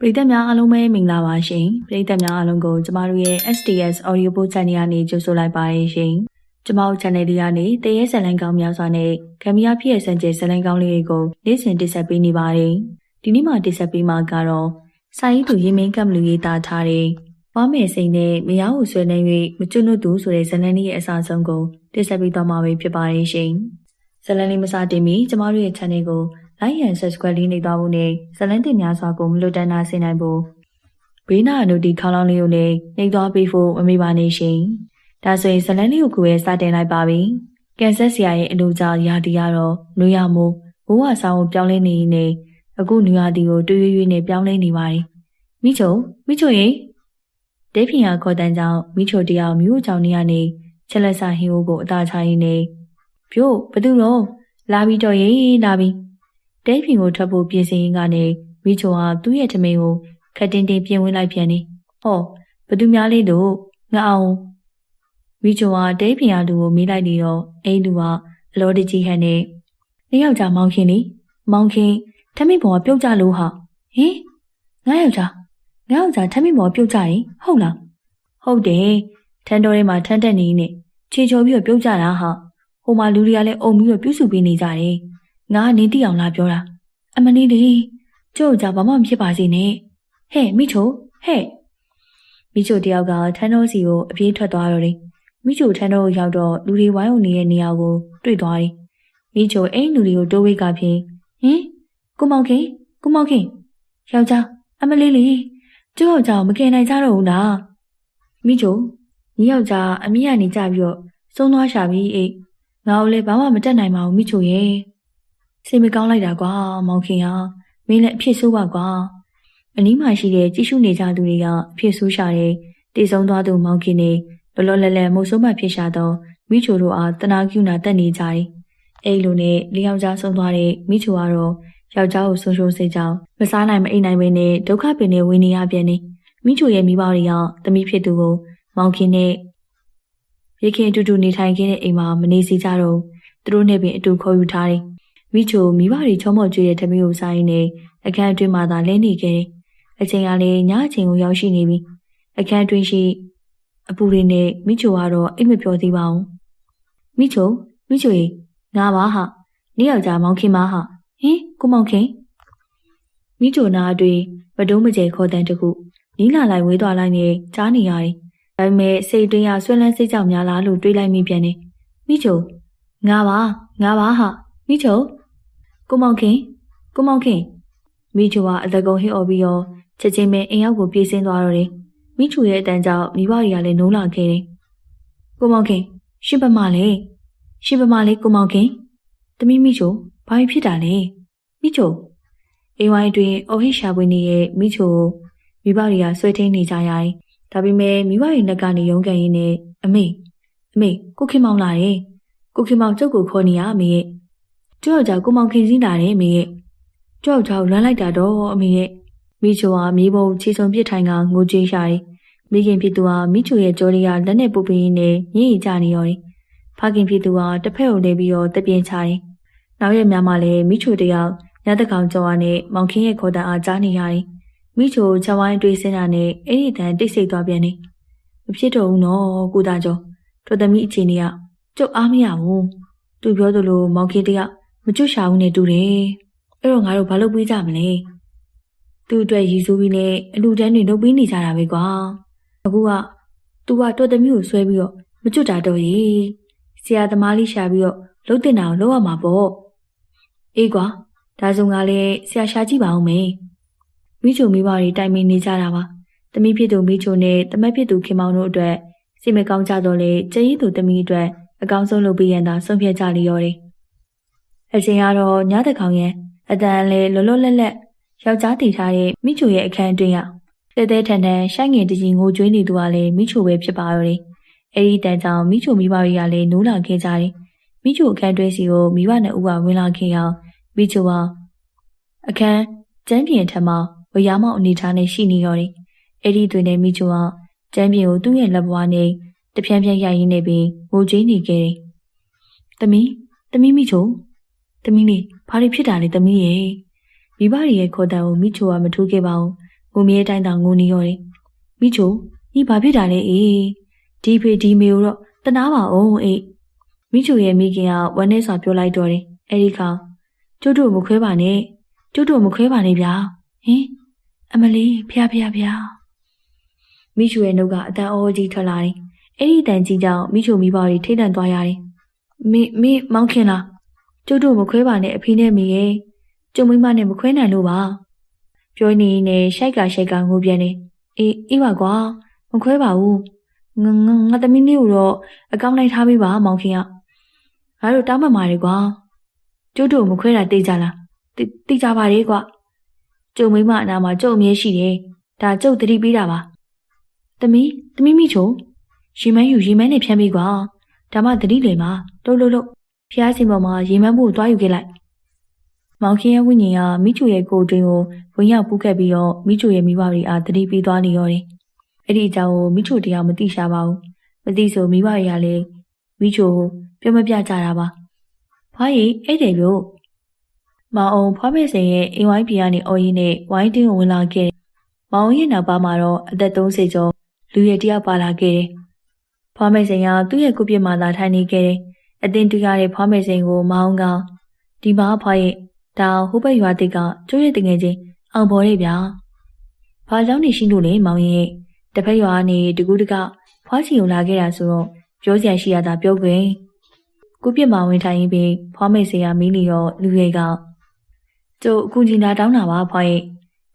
ပရိသတ်များအားလုံးပဲမင်္ဂလာပါရှင်ပရိသတ်များအားလုံးကိုကျမတို့ရဲ့ SDS Audio Book Channel ကနေကြိုဆိုလိုက်ပါရရှင်ကျမတို့ Channel လေးကနေတရေဇာတ်လမ်းကောင်းများစွာနဲ့ဂမ်ဘီယာဖြစ်ရဲ့စံကျဇာတ်လမ်းကောင်းလေးတွေကိုနေ့စဉ်တင်ဆက်ပေးနေပါတယ်ဒီနေ့မှတင်ဆက်ပေးမှာကတော့စာရေးသူရေမင်းကပ်လူရေးသားထားတဲ့ဝါမယ်စိန်နဲ့မယားကိုဆွဲနေ၍မကျွတ်လွတ်သူဆိုတဲ့ဇာတ်လမ်းလေးရဲ့အစားဆုံးကိုတင်ဆက်ပေးသွားမှာဖြစ်ပါတယ်ရှင်ဇာတ်လမ်းလေးမစတင်မီကျမတို့ရဲ့ Channel ကိုLike and subscribe လေးနေသွားဖို့နဲ့ဇာတ်လမ်းတင်များစွာကိုမလွတ်တမ်းနာဆင်နိုင်ဖို့ဘေးနာအနုတီခေါင်းလောင်းလေးကိုလည်းနှိပ်သွားပေးဖို့မမေ့ပါနဲ့ရှင်။ဒါဆိုရင်ဇာတ်လမ်းလေးကိုစတင်လိုက်ပါပြီ။ကန်ဆက်ဆရာရဲ့အလိုကြောင့်ရာသီကတော့နွေရမိုးဘိုးဝဆောင်ကိုပြောင်းလဲနေနေအခုနွေရာသီကိုတွေးရွေးနဲ့ပြောင်းလဲနေပါတယ်။မိချိုရေတဲဖင်ရခေါ်တန်းကြောင့်မိချိုတယောက်မြို့ကြောင်နေရနေချက်လက်စာဟင်းအိုးကိုအသာချရင်းနေပြို့ဘသူတော့လာပြီးတော့ရေးလာပြီးတဲဖင်ကိုထွက်ဖို့ပြင်ဆင်ရင်းကနေမိချိုဟာသူ့ရဲ့ထမင်းကိုခက်တင်တင်ပြင်ဝင်လိုက်ပြန်နေဟောဘသူများလေးတို့ငါအောင်မိချိုဟာတဲဖင်ရသူကိုမေးလိုက်နေတော့အဲ့လူကအလောတကြီးဟန်နဲ့နှစ်ယောက်ကြားမောင်ခင်ထမင်းပေါ်ကပြုတ်ကြလို့ဟာဟင်ငါယောက်ျားထမင်းပေါ်ပြုတ်ကြရင်ဟုတ်လားဟုတ်တယ်ထန်းတော်ထဲမှာထန်းတက်နေနေခြေချော်ပြီးတော့ပြုတ်ကြတာဟာဟိုမှာလူတွေကလည်းအုံပြီးတော့ပြုတ်စုပေးနေကြတယ်ငါကနေတိအောင်လာပြောတာအမလေးလေးကျို့ကြဘာမှမဖြစ်ပါစေနဲ့ဟဲ့မိချိုတယောက်ကထန်းတော်စီကိုအပြေးထွက်သွားတော့တယ်မိချိုထန်းတော်ကိုရောက်တော့လူတွေဝိုင်းအောင်နေတဲ့နေရာကိုတွေ့သွားတယ်မိချိုအဲ့လူတွေကိုတိုးဝိတ်ကဖြင့်ဟင်ကိုမောင်ခင်ယောက်ျားအမလေးလေးကျို့ယောက်ျားမကယ်နိုင်ကြတော့ဘူးလားမိချိုညီယောက်ျားအမိကနေကြပြီးတော့ဆုံးသွားရှာပြီအေးငါ့ကိုလည်းဘာမှမတတ်နိုင်ပါဘူးမိချိုရဲ့စိတ်မကောင်းလိုက်တာကွာမောင်ခင်ဟာမင်းလည်းအဖြစ်ဆိုးပါကွာအနီးမှာရှိတဲ့ကြည့်ရှုနေကြသူတွေကအဖြစ်ဆိုးရှာတဲ့တည်ဆုံးသွားသူမောင်ခင်နဲ့လောလောလတ်လတ်မုတ်ဆိုးမှဖြစ်ရှာတော့မိချိုတို့အားတနာကျူနာတက်နေကြတယ်အဲ့လိုနဲ့လျောက်ကြားဆုံးသွားတဲ့မိချိုကတော့ယောက်ျားကိုဆုံးရှုံးစေကြောင်းမစားနိုင်မအိပ်နိုင်ပဲနဲ့ဒုက္ခပင်နဲ့ဝင်နေရပြန်နေမိချိုရဲ့မိဘတွေကသမီးဖြစ်သူကိုမောင်ခင်နဲ့ရခင်အတူတူနေထိုင်ခဲ့တဲ့အိမ်မှာမနေစီကြတော့သူတို့နဲ့ပင်အတူခေါ်ယူထားတယ်မိချိုမိဘတွေချောမော့ကျွေးတဲ့သမီးကိုစားရင်းနဲ့အခန်းအတွင်းမှာသာလဲနေခဲ့တယ်အချိန်ကလည်းညအချိန်ကိုရောက်ရှိနေပြီအခန်းအတွင်းရှိအပူတွေနဲ့မိချိုကတော့အိတ်မပြောသေးပါဘူးမိချိုရေငါပါဟာနေ့ယောက်ျားမောင်ခင်ပါဟာဟင်ကိုမောင်ခင်မိချိုနာအတွေ့မတုံးမကျဲခေါ်တန်းတခုနီးလာလိုက်ဝေးသွားလိုက်နဲ့ကြားနေရတယ်ဒါပေမဲ့စိတ်အတွင်းကဆွဲလန်းစိတ်ကြောက်များလားလို့တွေးလိုက်မိပြန်တယ်မိချိုငါပါဟာမိချိုကိုမောင်ခင်မိချိုကအသက်ကုန်ဟစ်အော်ပြီးတော့ချက်ချင်းပဲအိမ်ရောက်ကိုပြေးဆင်းသွားတော့တယ်မိချိုရဲ့အတန်ကြောင့်မိဘတွေကလည်းနိုးလာခဲ့တယ်ကိုမောင်ခင်ရှင်ပမာလေကိုမောင်ခင်တမီးမိချိုဘာဖြစ်တာလဲမိချိုအိမ်ဝိုင်းအတွင်းအော်ဟစ်ရှာပွေနေရဲ့မိချိုမိဘတွေကဆွဲထင်းနေကြရတယ်ဒါပေမဲ့မိဘတွေနဲ့ကနေရုန်းကန်ရင်းနဲ့အမေကိုခင်မောင်လာတယ်ကိုခင်မောင်ကျုပ်ကိုခေါ်နေရအမေရဲ့ကျောက်ကြောင့်ကိုမောင်ခင်စင်းလာတယ်အမေရဲ့ကျောက်ကြောင့်လွမ်းလိုက်တာတော့အမေရဲ့မိချိုဟာမြေပုံခြေစုံပစ်ထိုင်ကငိုကြွေးရှာတယ်မိခင်ဖြစ်သူဟာမိချိုရဲ့ကြောလေးကလက်နဲ့ပုတ်ပင်းနဲ့ညှိကြနေရောတယ်ဖခင်ဖြစ်သူဟာတစ်ဖက်ကိုလဲပြီးတော့တပြင်းချတယ်နောက်ရက်များမှလည်းမိချိုတယောက်ညတကောင်ကြော်ရနဲ့မောင်ခင်ရဲ့ခေါ်တန်းအားကြားနေရတယ်မိချိုချက်ဝိုင်းတွေးစင်းတာနဲ့အဲ့ဒီတန်တိတ်ဆိတ်သွားပြန်တယ်မဖြစ်တော့ဘူးနော်ကိုသားကျော်တော်သမီးအခြေအနေကကျုပ်အားမရဘူးသူပြောသလိုမောင်ခင်တယောက်မကျွတ်ရှာဘူးနဲ့တူတယ်အဲ့တော့ငါတို့ဘာလုပ်ပေးကြမလဲသူ့အတွက်ရည်စူးပြီးနဲ့အလူတန်းတွေလုပ်ပေးနေကြတာပဲကွာအခုကသူကတော်သမီးကိုဆွဲပြီးတော့မကျွတ်တာတော့ရေဆရာသမားလေးရှာပြီးတော့လှုပ်တင်တာကိုလုပ်ရမှာပေါ့အေးကွာဒါဆိုငါလည်းဆရာရှာကြည့်ပါဦးမယ်မိချိုမိဘတွေတိုင်ပင်နေကြတာပါသမီးဖြစ်သူမိချိုနဲ့တမက်ဖြစ်သူခင်မောင်တို့အတွက်စိတ်မကောင်းကြတော့လေကျရင်သူသမီးအတွက်အကောင်းဆုံးလုပ်ပေးရန်သာဆုံးဖြတ်ကြလျော်တယ်အချိန်ကတော့ညတကောင်ရဲ့အတန်လည်းလောလောလတ်လတ်ယောက်ျားတည်ထားတဲ့မိချိုရဲ့အခန်းအတွင်းကတဲထန်ရှိုင်းငင်တကြီးငိုကြွေးနေသူကလည်းမိချိုပဲဖြစ်ပါတော့တယ်အဲဒီတန်ကြောင့်မိချိုမိဘတွေကလည်းနိုးလာခဲ့ကြတယ်မိချိုအခန်းတွဲစီကိုမိဘနဲ့ဦးကဝင်လာခဲ့အောင်မိချိုကအခန်းကျန်းပြင်ထက်မှဝရမောက်အနေထားနဲ့ရှိနေရောတယ်အဲဒီတွင်နဲ့မိချိုကကျန်းပြင်ကိုသူ့ရဲ့လက်ဘွားနဲ့တပြန်းပြန်းရိုက်ရင်းနဲ့ပင်ငိုကြွေးနေခဲ့တယ်သမီးမိချိုသမီးလေးဘာတွေဖြစ်တာလဲသမီးရဲ့မိဘရဲ့ခေါ်တန်းကိုမိချိုကမထိုးခဲ့ပါဘူး ငိုမြဲတိုင်းသာငိုနေရောတယ်မိချိုညီဘာဖြစ်တာလဲအေးဒီဖေဒီမေကိုတော့တနာပါအောင်အေးမိချိုရဲ့မိခင်ကဝမ်းနဲ့စွာပြောလိုက်တော့တယ်အဲ့ဒီခါကျုပ်တို့မခွဲပါနဲ့ကျုပ်တို့မခွဲပါနဲ့ဗျာဟင်အမလေးဖျားမိချိုရဲ့နှုတ်ကအတန်အော်ကြီးထွက်လာတယ်အဲ့ဒီတန်ကြီးကြောင့်မိချိုမိဘတွေထိတ်လန့်သွားရတယ်မေမောင်ခင်လားကျုပ်တို့မခွဲပါနဲ့အဖေနဲ့မေရဲ့ကျုံမိမနဲ့မခွဲနိုင်လို့ပါပြောနေနဲ့ရှိုက်ကငိုပြန်နေအေးပါကွာမခွဲပါဘူးငါသမီးလေးကိုတော့အကောင့်လိုက်ထားပေးပါမောင်ခင်ကငါတို့တောင်းပန်ပါတယ်ကွာကျုပ်တို့မခွဲတာသိကြလားသိကြပါတယ်ကွာကျုံမိမအနာမှာကျုပ်အမြဲရှိတယ်ဒါကျုပ်သတိပေးတာပါသမီးမိချိုရေမန်းနဲ့ဖြန်းပေးကွာဒါမှသတိလည်မှာလို့ဖျားစင်ပေါ်မှာရေမန်းဖို့သွားယူခဲ့လိုက်မောင်ခင်ရဲ့ဝိညာဉ်ကမိချိုရဲ့ကိုယ်တွင်ကိုဝင်ရောက်ပူးခဲ့ပြီးတော့မိချိုရဲ့မိဘတွေအားသတိပေးသွားနေရောတယ်အဲ့ဒီအကြောင်းကိုမိချိုတရားမသိရှာပါဘူးမသိဆိုမိဘတွေကလည်းမိချိုကိုပြောမပြကြတာပါဖွားရီအဲ့တယ်လို့မောင်အောင်ဖွားမေစင်ရဲ့အိမ်ဝိုင်းပြည်ကနေအော်ရင်နဲ့ဝိုင်းတင်းကိုဝင်လာခဲ့မောင်ရဲ့နောက်ပါမှာတော့အသက်30ကျော်လူရတယောက်ပါလာခဲ့တယ်ဖွားမေစင်ကသူ့ရဲ့ကိုပြစ်မှလာထိုင်နေခဲ့တယ်အတင်းတူရတဲ့ဖွားမေစင်ကိုမောင်ကဒီမှာဖွားရဲ့ဒါဟိုဘက်ရွာတိတ်ကကျိုးရဲ့တငယ်ချင်းအောင်ပေါ်လေးဗျာဘာကြောင့်နေရှိလို့လဲမောင်ရဲ့တစ်ဖက်ရွာကနေတကူးတကဖွားချီကိုလာခဲ့တာဆိုတော့ပြောစရာရှိရတာပြောခွင့်ကိုပြစ်မဝင်ထိုင်ရင်ပြီးဖွားမေစင်ကမင်းလီရောလူရဲကကျိုးအခုကြီးနာတောင်းတာပါဖွားရဲ့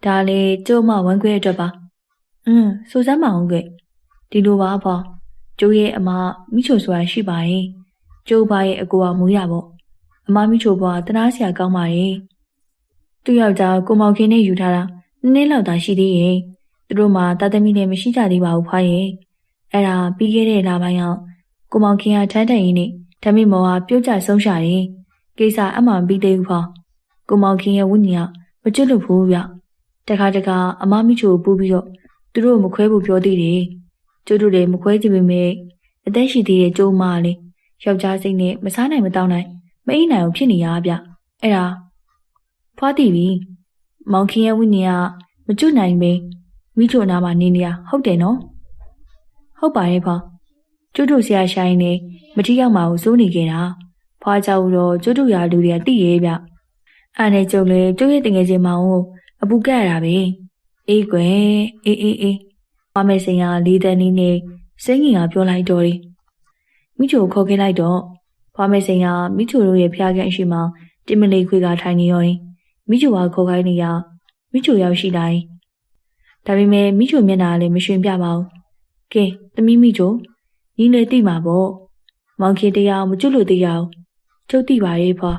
ဒါလေကျိုးမဝမ်းခွဲအတွက်ပါဆိုစမ်းမအောင်ကဒီလိုပါဖွားကျိုးရဲ့အမမိချိုဆိုတာရှိပါရဲ့ကျိုးပါရဲ့အကိုကမူးရပေါ့အမမိချိုဘွားတနာစရာကောင်းပါရဲ့သူ့ယောက်ျားကိုမောင်ခင်နဲ့ယူထားတာနည်းလောက်သာရှိသေးရဲ့သူတို့မှတာသမီနဲ့မရှိကြသေးပါဘူးဖွားရဲ့အဲ့ဒါပြီးခဲ့တဲ့လပိုင်းရောက်ကိုမောင်ခင်ကထမ်းတန်ရင်းနဲ့ဓမ္မိမောဟာပြုတ်ကျဆုံးရှာတယ်ကိစ္စအမှန်ပြီးသေးဘူးဖွားကိုမောင်ခင်ရဲ့ဝိညာဉ်ကမကျွတ်လို့ဘူးဗျတခါအမမိချိုပူပြီးတော့သူတို့မခွဲဖို့ပြောသေးတယ်ကျိုးတို့လည်းမခွဲကြည့်ပေမဲ့အသက်ရှိသေးတဲ့ကျိုးမလေယောက်ျားစိတ်နဲ့မစားနိုင်မတောင်းနိုင်မအိမ်နိုင်အောင်ဖြစ်နေရဗျအဲ့ဒါဖွားတည်ပြီမောင်ခင်ရဲ့ဝိညာဉ်ကမကျွတ်နိုင်ပဲမိချိုနာမှာနေနေတာဟုတ်တယ်နော်ဟုတ်ပါရဲ့ဖွားကျိုးတို့ဆရာရှိုင်းနေမတိရောက်မှာကိုစိုးနေခဲ့တာဖွားကြောက်တော့ကျိုးတို့ရလူတွေကတိရဲဗျအဲ့နဲ့ကျုပ်လေကျိုးရဲ့တငယ်ချင်းမောင်ကိုအပူကက်ရတာပဲအေးကွယ်အေးဖွားမေစင်ကလေးတန်းလေးနဲ့စိတ်ငင်ကပြောလိုက်တော့တယ်မိချိုခေါ်ခဲ့လိုက်တော့ဖွားမေစင်ကမိချိုတို့ရဲ့ဖျားကန်ရှိမှတင်မလေးခွေကထိုင်နေရောတယ်မိချိုကခေါ်ခိုင်းနေရမိချိုရောက်ရှိလာတယ်ဒါပေမဲ့မိချိုမျက်နှာလည်းမရွှင်ပြပါဘူးကဲသမီးမိချိုညီလည်းသိမှာပေါ့မောင်ခင်တရားမကျွတ်လို့သိရအောင်ချုပ်သိပါရဲ့ဖွာ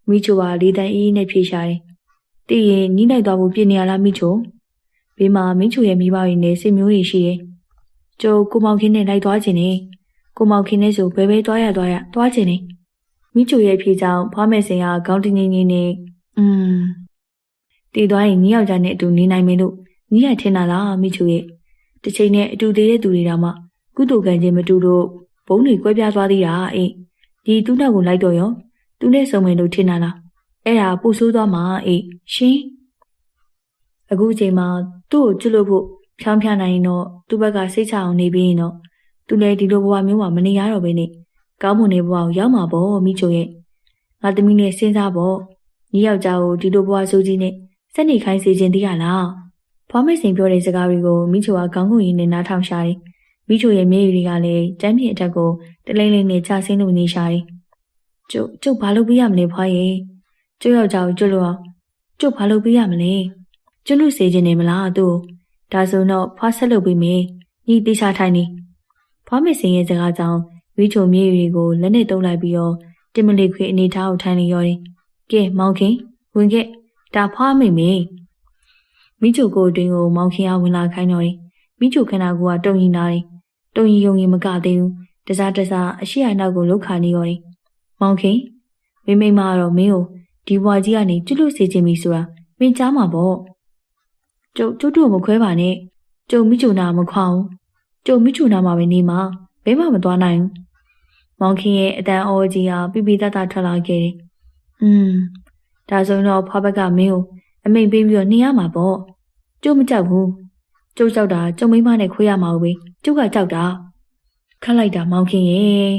မိချိုကလေးတန်းအေးနဲ့ဖြေရှာတယ်သိရင်ညီလိုက်သွားဖို့ပြင်နေရလားမိချိုဘေးမှာမိချိုရဲ့မိဘတွေနဲ့စိတ်မျိုးတွေရှိတယ်ကျိုးကိုမောင်ခင်နဲ့လိုက်သွားခြင်းနဲ့ကိုမောင်ခင်နဲ့ဆိုဘယ်သွားခြင်းနဲ့မိချိုရဲ့ဖြေကြောင့်ဖွားမယ်စင်ကခေါင်းတင်းနေနဲ့တည်သွားရင်ညီယောက်ျားနဲ့အတူနေနိုင်မယ်လို့ညီရထင်တာလားမိချိုရဲ့တစ်ချိန်နဲ့အတူသေးတဲ့သူတွေတောင်မှကုသိုလ်ကံခြင်းမတူလို့ဘုံတွေကွဲပြားသွားသေးတာအေးဒီသူ့နောက်ကိုလိုက်တော့ရောသူနဲ့ဆုံမယ်လို့ထင်တာလားအဲ့ဒါပို့ဆိုးသွားမှာအေးရှင်အခုအချိန်မှာသူ့ကိုကျွတ်လို့ဖို့ဖြောင်းဖြနိုင်ရင်တော့သူ့ဘက်ကစိတ်ချအောင်နေပြီးရင်တော့သူလည်းဒီလိုဘဝမျိုးမှာမနေရတော့ဘဲနဲ့ကောင်းမွန်တဲ့ဘဝကိုရောက်မှာပေါ့မိချိုရဲ့ငါသမီးနဲ့စဉ်းစားပေါ့ညီယောက်ျားကိုဒီလိုဘဝဆိုးကြီးနဲ့စက်နေခိုင်းစေခြင်းတည်းရလားဖွားမေစင်ပြောတဲ့စကားတွေကိုမိချိုကခေါင်းငုံရင်းနဲ့နားထောင်ရှာတယ်မိချိုရဲ့မျက်ရည်တွေကလည်းတမ်းပြင်အထက်ကိုတလိမ့်လိမ့်နဲ့ချဆင်းလို့နေရှာတယ်ကျုပ်ဘာလုပ်ပေးရမလဲဖွားရဲ့ကျုပ်ယောက်ျားကိုကျွတ်လို့အောင်ကျုပ်ဘာလုပ်ပေးရမလဲကျွတ်လို့စေခြင်းနေမလားသူ့ဒါဆိုတော့ဖွားဆက်လုပ်ပေးမယ်ညီတေချာထိုင်နေဖွားမေစင်ရဲ့စကားကြောင့်မိချိုမျက်ရည်တွေကိုလက်နဲ့တုပ်လိုက်ပြီးတော့တင်မလေးခွေအနေထားကိုထိုင်နေရောတယ်ကဲမောင်ခင်ဝင်ခဲ့ဒါဖွားမိမေမိချိုကိုအတွင်းကိုမောင်ခင်ကဝင်လာခိုင်းတော့တယ်မိချိုခန္ဓာကိုယ်ကတုံရင်လာတယ်တုံရင်ယုံရင်မကသေးဘူးတစားအရှိအနောက်ကိုလှုပ်ခါနေရောတယ်မောင်ခင်မိမကတော့မင်းကိုဒီဘွားကြီးကနေကျွတ်လို့စေခြင်းပြီဆိုတာမင်းကြားမှာပေါ့ကျုပ်တို့မခွဲပါနဲ့ကျုံမိချိုနာမခွာအောင်ကျုံမိချိုနာမှာပဲနေမှာဘဲမှမသွားနိုင်ဘူးမောင်ခင်ရဲ့အတန်အော်ကြီးဟာပြပြတတ်ထွက်လာခဲ့တယ်ဒါဆိုတော့ဖွားဘက်ကမင်းကိုအမိန်ပေးပြီးတော့နေရမှာပေါ့ ကျုပ်မကြောက်ဘူးကျုပ်ကြောက်တာကျုံမိမနဲ့ခွေးရမှာပဲကျုပ်ကကြောက်တာခတ်လိုက်တာမောင်ခင်ရဲ့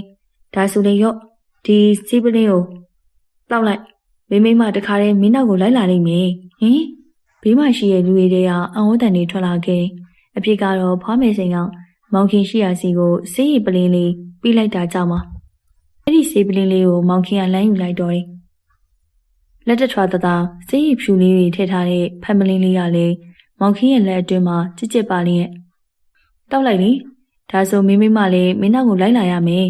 ဒါဆိုလေရော့ဒီစီးပလင်းကိုတောက်လိုက်မိမတခါတည်းမင်းနောက်ကိုလိုက်လာလိမ့်မယ်ဟင်ဘေးမှာရှိတဲ့လူတွေကအံ့ဩတန်တွေထွက်လာခဲ့အဖြစ်ကတော့ဖွားမယ်စိန်ကမောင်ခင်ရှိရာစီကိုစေးရီပလင်းလေးပြီးလိုက်တာကြောင့်ပါအဲ့ဒီစေးပလင်းလေးကိုမောင်ခင်ကလမ်းယူလိုက်တော့တယ်လက်တထွားတစေးရီဖြူလေးတွေထည့်ထားတဲ့ဖက်မလင်းလေးကလည်းမောင်ခင်ရဲ့လက်အတွင်းမှာကြစ်ပါလင်းရဲ့တောက်လိုက်လေဒါဆိုမိမလည်းမင်းနောက်ကိုလိုက်လာရမယ်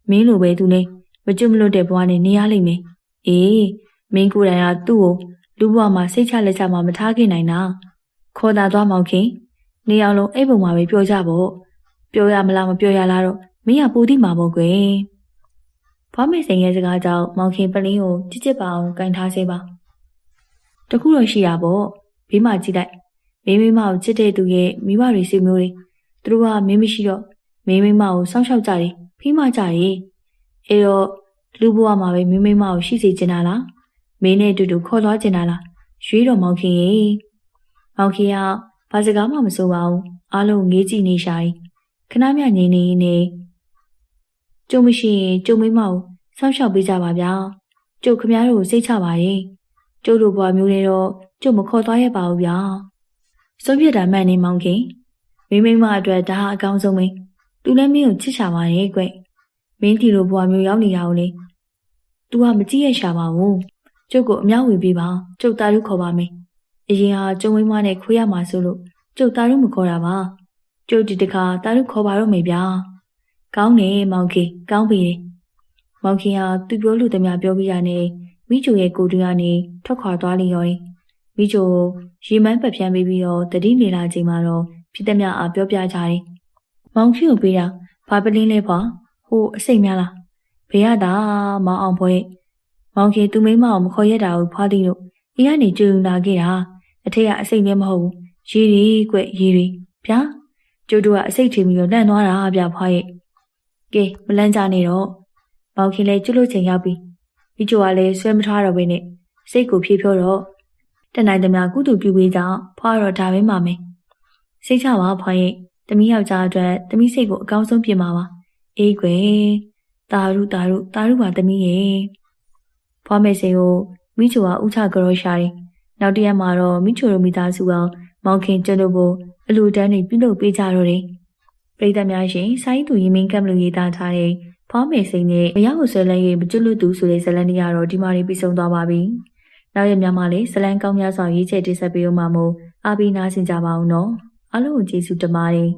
မင်းလိုပဲသူလည်းမကျွတ်မလွတ်တဲ့ဘဝနဲ့နေရလိမ့်မယ်အေးမင်းကိုယ်တိုင်ကသူ့ကိုလူဘဝမှာစိတ်ချလက်ချမှာမထားခဲ့နိုင်တာခေါ်တာသွားမောင်ခင်နေအောင်လုံးအဲ့ပုံမှာပဲပြောကြပေါ့ပြောရမလားမပြောရလားတော့မင်းကပူတိမှာပေါ့ကွယ်ဖွားမေစိန်ရဲ့စကားကြောင့်မောင်ခင်ပလင်းကိုကြစ်ပါအောင်ကင်ထားစေပါတခုတော့ရှိရပေါ့ဘေးမှာကြည့်လိုက်မိမကိုချစ်တဲ့သူရဲ့မိဘတွေစီမျိုးတွေသူတို့ကမင်းမရှိတော့မိမကိုစောင့်ရှောက်ကြတယ်ဖိမကြတယ်အဲ့တော့လူဘဝမှာပဲမိမကိုရှိစေချင်တာလားမင်းနဲ့အတူတူခေါ်သွားချင်တာလားရွေးတော်မောင်ခင်ရေမောင်ခင်ကဘာစကားမှမဆိုပါဘူးအားလုံးငေးကြည့်နေရှာတယ်ခဏမြငြိမ်နေနေကျုံမရှိရင်ကျုံမိမကိုစောင့်ရှောက်ပေးကြပါဗျာကျုပ်ခမည်းတော်ကိုစိတ်ချပါရဲ့ကျုပ်တို့ဘဝမျိုးတွေတော့ကျုပ်မခေါ်သွားရပါဘူးဗျာဆုံးဖြတ်တာမှန်နေမောင်ခင်မိမအတွက်ဒါဟာအကောင်းဆုံးပဲသူလည်းမင်းကိုချစ်ချပါရဲ့ကွမင်းဒီလိုဘဝမျိုးရောက်နေရအောင်လေသူကမကြည့်ရရှာပါဘူးကျုပ်ကိုအမြောက်ဝေပေးပါကျုပ်တာရုခေါ်ပါမယ်အရင်ဟာကျုံမိမနဲ့ခွေးရမှာဆိုလို့ကျုပ်တာရုမခေါ်တာပါကျုပ်ဒီတခါတာရုခေါ်ပါတော့မယ်ဗျာကောင်းတယ်မောင်ခင်ကောင်းပြီမောင်ခင်ကသူပြောလို့တမပြောပြရနဲ့မိချိုရဲ့ကိုတူကနေထွက်ခွာသွားလိမ့်ရောတယ်မိချိုရေမန်းပတ်ဖြန်းပေးပြီးတော့တတိနေလာချိန်မှာတော့ဖြစ်သမျှအားပြောပြကြတယ်မောင်ခင်ကိုပေးတာဘာပလင်းလဲဖွာဟိုအစိတ်များလားဘယ်ရတာမောင်အောင်ဖွဲမောင်ခင်သူမိမအောင်မခေါ်ရတာကိုဖွာသည်လို့ဒီကနေကြွလာခဲ့တာအထက်ကအစိတ်လည်းမဟုတ်ဘူးရေတွေကွရေတွေဗျာကျုပ်တို့ကအစိတ်ထီပြီးတော့လန့်သွားတာဗျဖွာရဲ့ကဲမလန့်ကြနဲ့တော့မောင်ခင်လည်းကျွလို့ချိန်ရောက်ပြီဒီချိုကလည်းဆွဲမထားတော့ဘဲနဲ့စိတ်ကိုဖြေးဖြောတော့တနိုင်သမျှကုတူပြူပေးကြဖွာတော့ဒါပဲမှမယ်စိတ်ချပါဖွာရဲ့တမီးယောက်ျားအတွက်တမီးစိတ်ကိုအကောင်းဆုံးပြင်ပါပါအေးကွယ်တာရုပါတမီးရဲ့ဖွားမယ်စိန်ကိုမိချိုကဥချကြောရှာတယ်နောက်တရက်မှာတော့မိချိုတို့မိသားစုအောင်မောင်ခင်ကျတို့ကိုအလူတန်းတွေပြုလုပ်ပေးကြတော့တယ်ပရိသတ်များရှင်စာရေးသူရင်းမင်းကပ်မလို့ရေးသားထားတဲ့ဖွားမယ်စိန်နဲ့မရကိုဆွဲလန်းရေးမကျွတ်လွတ်သူဆိုတဲ့ဇာတ်လမ်းလေးကတော့ဒီမှာပြီးဆုံးသွားပါပြီနောက်ရက်များမှာလည်းဇာတ်လမ်းကောင်းများစွာရေးချယ်တင်ဆက်ပေးဦးမှာမို့အားပေးနားဆင်ကြပါအောင်နော်အားလုံးကိုကျေးဇူးတင်ပါတယ်